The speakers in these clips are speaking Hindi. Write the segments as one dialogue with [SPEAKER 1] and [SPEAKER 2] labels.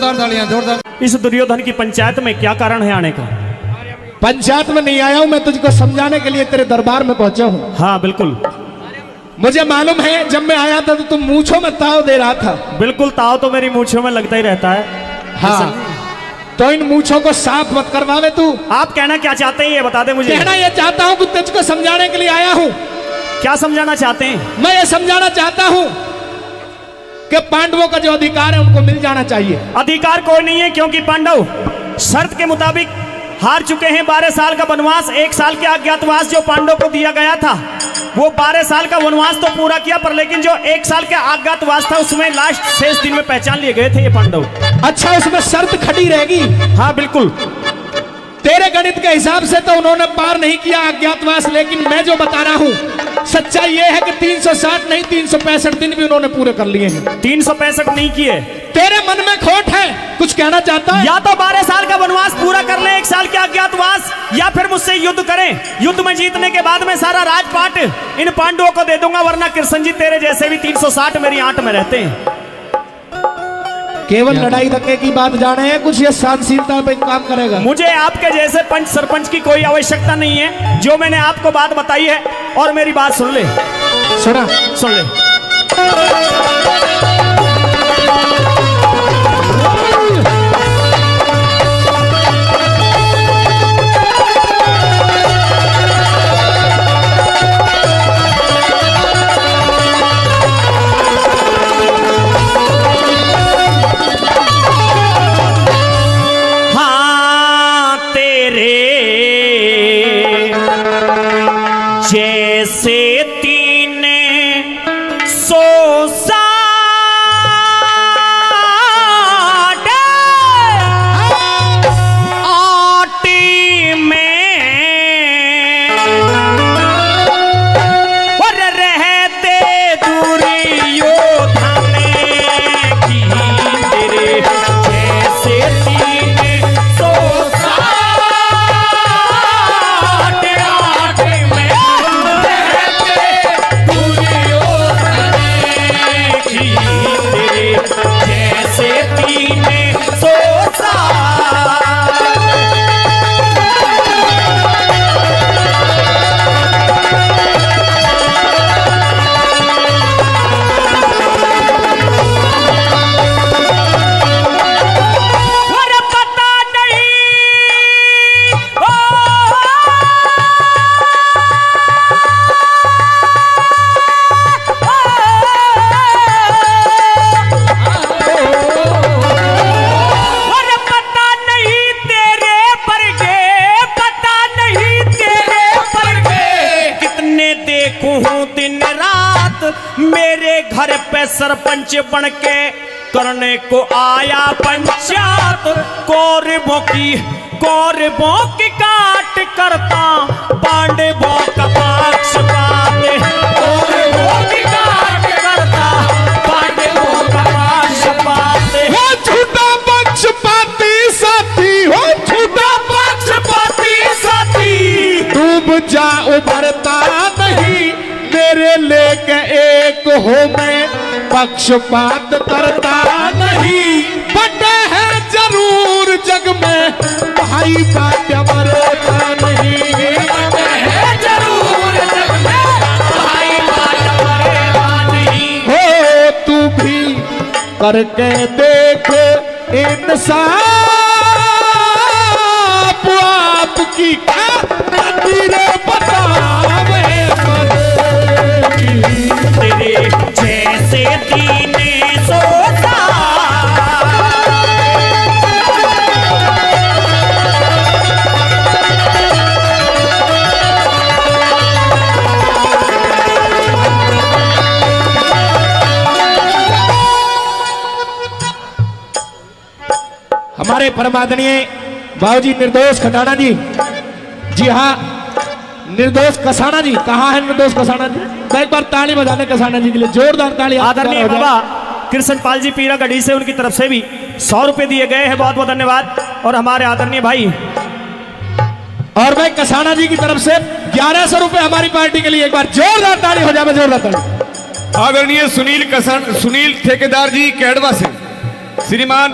[SPEAKER 1] जोरदार तालियां, जोरदार।
[SPEAKER 2] इस दुर्योधन की पंचायत में क्या कारण है आने का?
[SPEAKER 3] पंचायत में नहीं आया हूं मैं, तुझको समझाने के लिए तेरे दरबार में पहुंचा हूं।
[SPEAKER 2] हाँ बिल्कुल,
[SPEAKER 3] मुझे मालूम है जब मैं आया था तो तुम मूंछों में ताव दे रहा था।
[SPEAKER 2] बिल्कुल, ताव तो मेरी मूंछों में लगता ही रहता है।
[SPEAKER 3] हाँ, तो इन मूंछों को साफ मत करवावे तू।
[SPEAKER 2] आप कहना क्या चाहते हैं ये बता दे मुझे।
[SPEAKER 3] कहना ये चाहता हूं कि तुझको समझाने के लिए आया हूं।
[SPEAKER 2] क्या समझाना चाहते हैं?
[SPEAKER 3] मैं ये समझाना चाहता हूं कि पांडवों का जो अधिकार है उनको मिल जाना चाहिए।
[SPEAKER 2] अधिकार कोई नहीं है, क्योंकि पांडव शर्त के मुताबिक हार चुके हैं। 12 साल का वनवास, 1 साल के अज्ञातवास जो पांडव को दिया गया था, वो 12 साल का वनवास तो पूरा किया, पर लेकिन जो 1 साल का अज्ञातवास था उसमें लास्ट शेष दिन में पहचान लिए गए थे ये पांडव।
[SPEAKER 3] अच्छा, उसमें शर्त खड़ी रहेगी?
[SPEAKER 2] हाँ बिल्कुल।
[SPEAKER 3] तेरे गणित के हिसाब से तो उन्होंने पार नहीं किया अज्ञातवास, लेकिन मैं जो बता रहा हूं सच्चाई ये है कि 360 नहीं 365 दिन भी उन्होंने पूरे कर लिए हैं।
[SPEAKER 2] 365 नहीं किए।
[SPEAKER 3] तेरे मन में खोट है, कुछ कहना चाहता है?
[SPEAKER 2] या तो 12 साल का वनवास पूरा कर ले, 1 साल के अज्ञातवास, या फिर मुझसे युद्ध करें। युद्ध में जीतने के बाद मैं सारा राजपाट इन पांडवों को दे दूंगा, वरना कृष्ण जी तेरे जैसे भी 360 मेरी आंट में रहते हैं।
[SPEAKER 3] केवल लड़ाई धक्के की बात जाने हैं, कुछ ये सहनशीलता पे काम करेगा?
[SPEAKER 2] मुझे आपके जैसे पंच सरपंच की कोई आवश्यकता नहीं है। जो मैंने आपको बात बताई है, और मेरी बात सुन ले।
[SPEAKER 3] सुना?
[SPEAKER 2] सुन ले। जैसे 360 आटी में और रहते दुर्योधन की तेरे जैसे 360 मेरे घर पे सरपंच बन के करने को आया पंचायत। कौरवों की काट करता पांडवों का पक्षपात। कौरवों की काट करता पांडवों का पक्षपात।
[SPEAKER 3] हो झूठा पक्षपाती साथी, हो झूठा पक्षपाती साथी, डूब जा उभरता नहीं, मेरे लेके एक हो मैं पक्षपात करता नहीं। बटे है जरूर जग में भाई बात मरता नहीं। बटे है जरूर जग में भाई बात मरता नहीं। हो तू भी करके देख इंसाफ, आपकी तेरे बतावे
[SPEAKER 2] तेरे जैसे 360
[SPEAKER 3] हमारे परमादरणीय बाबूजी निर्दोष खटाना जी, जी हाँ निर्दोष कसाना जी, कहाँ है निर्दोष कसाना जी? एक बार ताली बजाने कसाना जी के लिए, जोरदार ताली।
[SPEAKER 2] आदरणीय बाबा कृष्ण पाल जी पीरा गढ़ी से उनकी तरफ से भी 100 रुपए दिए गए हैं, बहुत बहुत धन्यवाद। और हमारे आदरणीय भाई
[SPEAKER 3] और भाई कसाना जी की तरफ से 1100 रुपए हमारी पार्टी के लिए, एक बार जोरदार ताली हो जाए, जोरदार ताली।
[SPEAKER 1] आदरणीय सुनील ठेकेदार जी कैडवा से, श्रीमान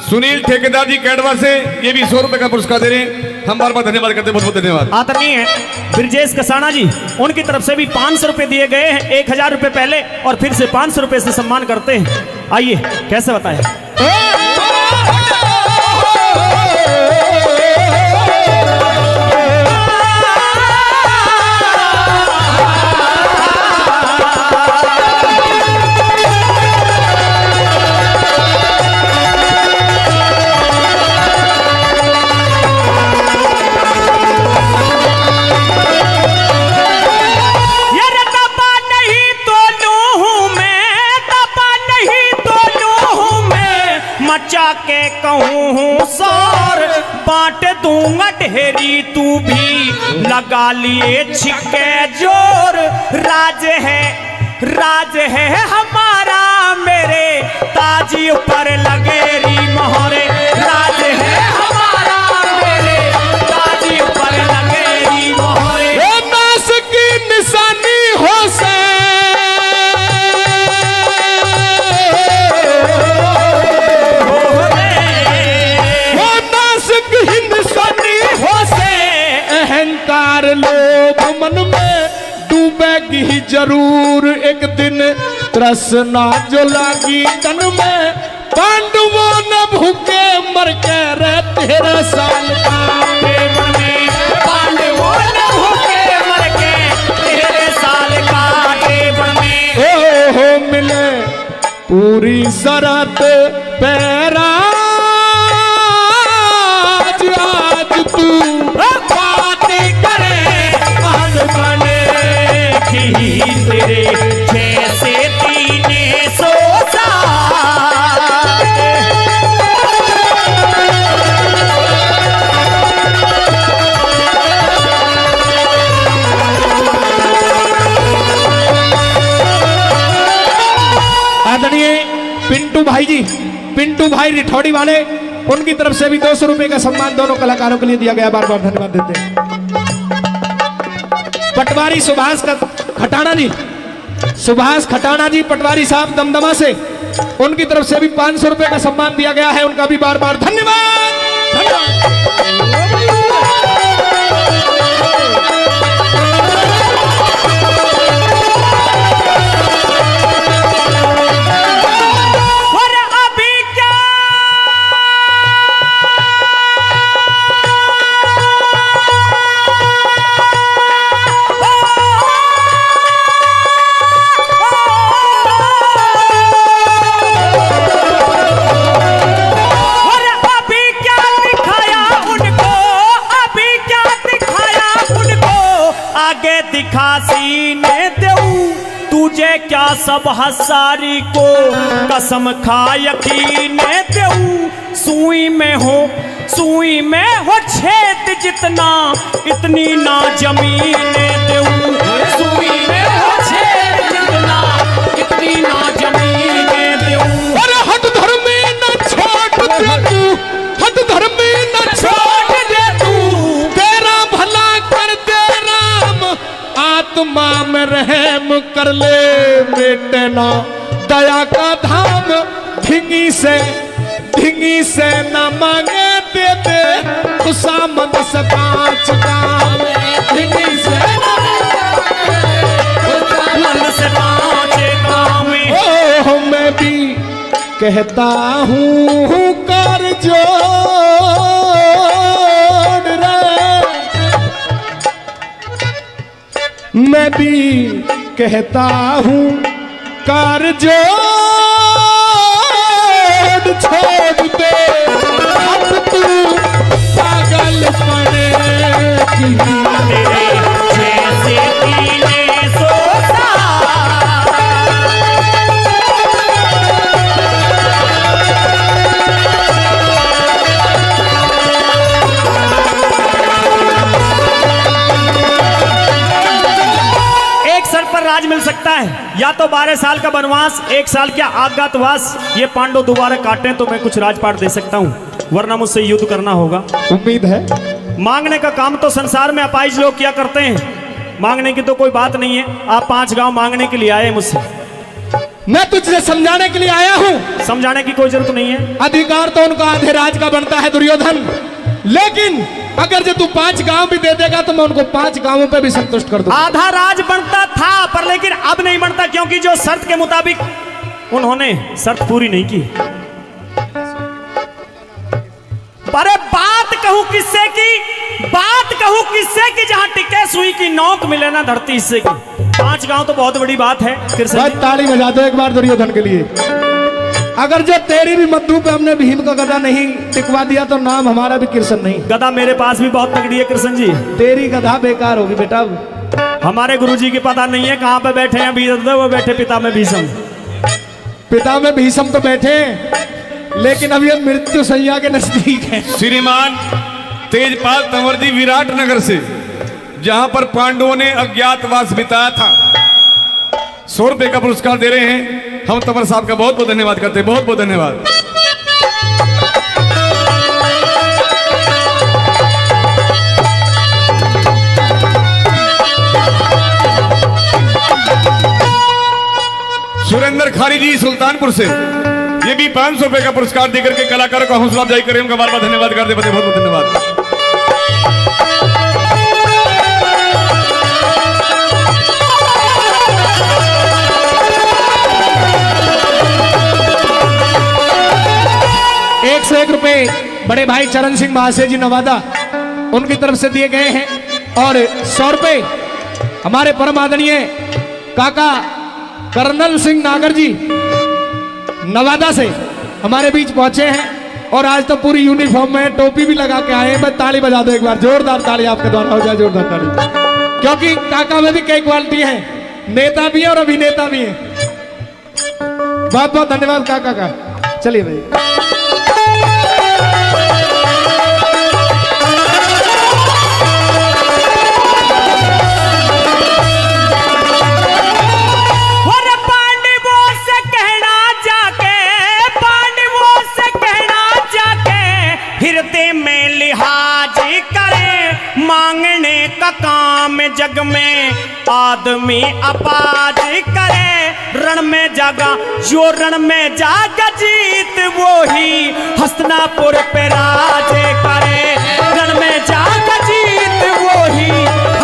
[SPEAKER 1] सुनील ठेकेदार जी कैडवा से ये भी 100 रुपए का पुरस्कार दे रहे हैं। हम बार बार धन्यवाद करते हैं, बहुत बहुत धन्यवाद।
[SPEAKER 2] आदरणीय है ब्रजेश कसाना जी, उनकी तरफ से भी 500 रुपए दिए गए हैं। 1000 रुपए पहले और फिर से 500 रुपए से सम्मान करते हैं। आइए कैसे बताएं। के कहूँ सौर बांट दूंगा ढेरी, तू भी लगा लिए छिके जोर। राज है हमारा मेरे ताजी पर लगेरी मोहरे। राज है हमारा मेरे ताजी पर लगेरी मोहरे।
[SPEAKER 3] नास की निशानी हो से अहंकार लोभ मन में डूबेगी जरूर एक दिन। तृष्णा जो लागी तन में पांडवों न भूखे मर के रहे 13 साल का।
[SPEAKER 2] पांडवों न भूखे मर के 13 साल का देवन में।
[SPEAKER 3] ओ मिले पूरी शरत पैरा आज तू
[SPEAKER 2] तेरे जैसे 300 साल।
[SPEAKER 3] आदरणीय पिंटू भाई जी, पिंटू भाई रिठौड़ी वाले, उनकी तरफ से भी 200 रुपए का सम्मान दोनों कलाकारों के लिए दिया गया। बार बार धन्यवाद देते हैं। पटवारी सुभाष खटाना जी, सुभाष खटाना जी पटवारी साहब दमदमा से, उनकी तरफ से भी 500 रुपए का सम्मान दिया गया है। उनका भी बार बार धन्यवाद।
[SPEAKER 2] सीने देऊ तुझे क्या सब हसारी को कसम खा यकीन देऊ। सुई में हो छेद जितना इतनी ना जमीन देऊ। सुई में हो छेद जितना इतनी ना जमीन देऊ।
[SPEAKER 3] अरे हट धर्मी न छोड़ दे तू, हट धर्मी न छोड़ दे तू। तेरा भला कर दे राम, आत्मा में रहम कर ले। बेटना दया का धाम, ढिंगी से न मांगे दे दे। खुशामद से 5 काम, ढिंगी से
[SPEAKER 2] खुशामद से 5 काम।
[SPEAKER 3] ओह मैं भी कहता हूँ कर जोड़ रे, मैं भी कहता हूँ कर जोड़ छोड़ दे। अब तू पागल पड़ेगी
[SPEAKER 2] तेरे जैसे 300 साल। एक सर पर राज मिल सकता है, या तो 12 साल का वनवास, 1 साल का अज्ञातवास। ये पांडव दोबारा काटें तो मैं कुछ राजपाट दे सकता हूँ, वरना मुझसे युद्ध करना होगा।
[SPEAKER 3] उम्मीद है।
[SPEAKER 2] मांगने का काम तो संसार में अपाहिज लोग क्या करते हैं, मांगने की तो कोई बात नहीं है। आप 5 गांव मांगने के लिए आए मुझसे,
[SPEAKER 3] मैं तुझसे समझाने के लिए आया हूं।
[SPEAKER 2] समझाने की कोई जरूरत नहीं है।
[SPEAKER 3] अधिकार तो उनका आधे राज का बनता है दुर्योधन, लेकिन अगर जो तू 5 गांव भी दे देगा तो मैं उनको 5 गांवों पे भी संतुष्ट कर दूंगा।
[SPEAKER 2] आधा राज बनता था पर लेकिन अब नहीं बनता, क्योंकि जो शर्त के मुताबिक उन्होंने शर्त पूरी नहीं की। अरे बात कहूं किससे की, बात कहूं किससे की, जहां टिके सुई की नोक मिले ना धरती हिस्से की। 5 गांव तो बहुत बड़ी बात है।
[SPEAKER 3] भाई ताली बजा दो एक बार दुर्योधन के लिए। अगर जो तेरी भी मद्दू पे हमने भीम का गदा नहीं टिकवा दिया तो नाम हमारा भी कृष्ण नहीं।
[SPEAKER 2] गदा मेरे पास भी बहुत तगड़ी है कृष्ण जी।
[SPEAKER 3] तेरी गधा बेकार होगी बेटा।
[SPEAKER 2] हमारे गुरुजी की पता नहीं है कहां पे बैठे हैं, भीष्म वो बैठे पिता में भीष्म।
[SPEAKER 3] पिता में भीष्म तो बैठे हैं, लेकिन अभी हम मृत्यु सैया के नजदीक हैं।
[SPEAKER 1] श्रीमान तेजपाल तंवर जी विराटनगर से, जहां पर पांडवों ने अज्ञातवास बिताया था, 100 रुपए का पुरस्कार दे रहे हैं। हम तंवर साहब का बहुत बहुत धन्यवाद करते हैं, बहुत बहुत धन्यवाद। सुरेंद्र खारी जी सुल्तानपुर से, ये भी 500 रुपए का पुरस्कार देकर के कलाकारों का हौसला अफजाई करें। उनका बार बार धन्यवाद करते हैं, बहुत बहुत धन्यवाद।
[SPEAKER 3] ₹101 बड़े भाई चरण सिंह महाशय जी नवादा, उनकी तरफ से दिए गए हैं। और 100 रुपए हमारे परम आदरणीय काका कर्नल सिंह नागर जी नवादा से हमारे बीच पहुंचे हैं, और आज तो पूरी यूनिफॉर्म में टोपी भी लगा के आए हैं। बस ताली बजा दो एक बार, जोरदार ताली आपके द्वारा हो जाए, जोरदार ताली। क्योंकि काका में भी कई क्वालिटी है, नेता भी है और अभिनेता भी है। बहुत बहुत धन्यवाद काका का। चलिए भाई।
[SPEAKER 2] मांगने का काम जग में आदमी अपाज करे, रण में जागा जो रण में जागा जीत वो ही हस्तिनापुर पे राज करे, रण में जागा जीत वो ही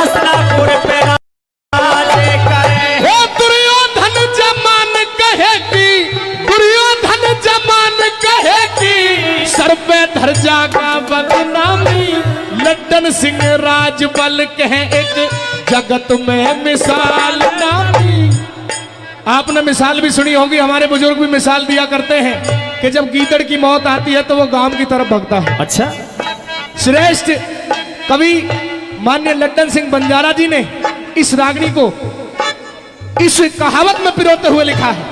[SPEAKER 2] हस्तिनापुर पे राज करे।
[SPEAKER 3] ओ दुर्योधन जमान कहे की, दुर्योधन जमान कहे की, सर पे धर जागा बदनामी, लड्डन सिंह राजबल कहे एक जगत में मिसाल नामी। आपने मिसाल भी सुनी होगी, हमारे बुजुर्ग भी मिसाल दिया करते हैं कि जब गीदड़ की मौत आती है तो वो गांव की तरफ भगता है।
[SPEAKER 2] अच्छा,
[SPEAKER 3] श्रेष्ठ कवि माननीय लड्डन सिंह बंजारा जी ने इस रागनी को इस कहावत में पिरोते हुए लिखा है।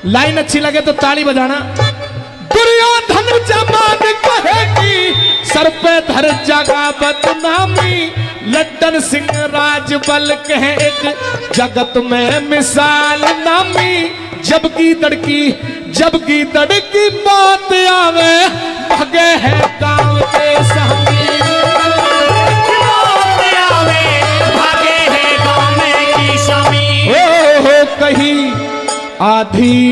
[SPEAKER 3] लाइन अच्छी लगे तो ताली बजाना। दुर्योधन जमान कहेगी, सर पे धर जगा बदनामी, लड्डन सिंह राजबल कहे एक जगत में मिसाल नामी। जब गीदड़ की बात आवे, भगे है गांव के सहमी, भागे है गांव की शमी। हो कहीं आधी